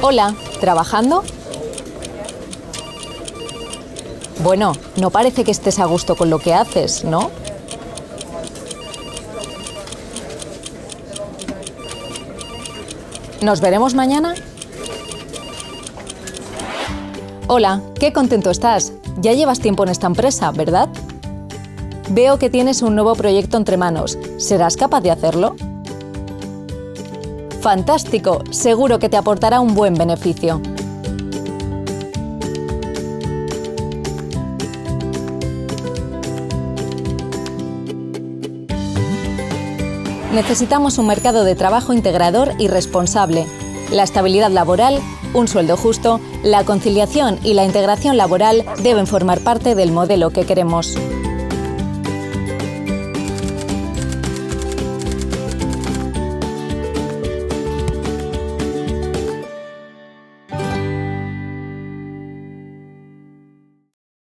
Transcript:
Hola, ¿trabajando? Bueno, no parece que estés a gusto con lo que haces, ¿no? ¿Nos veremos mañana? Hola, qué contento estás. Ya llevas tiempo en esta empresa, ¿verdad? Veo que tienes un nuevo proyecto entre manos. ¿Serás capaz de hacerlo? ¡Fantástico! Seguro que te aportará un buen beneficio. Necesitamos un mercado de trabajo integrador y responsable. La estabilidad laboral, un sueldo justo, la conciliación y la integración laboral deben formar parte del modelo que queremos.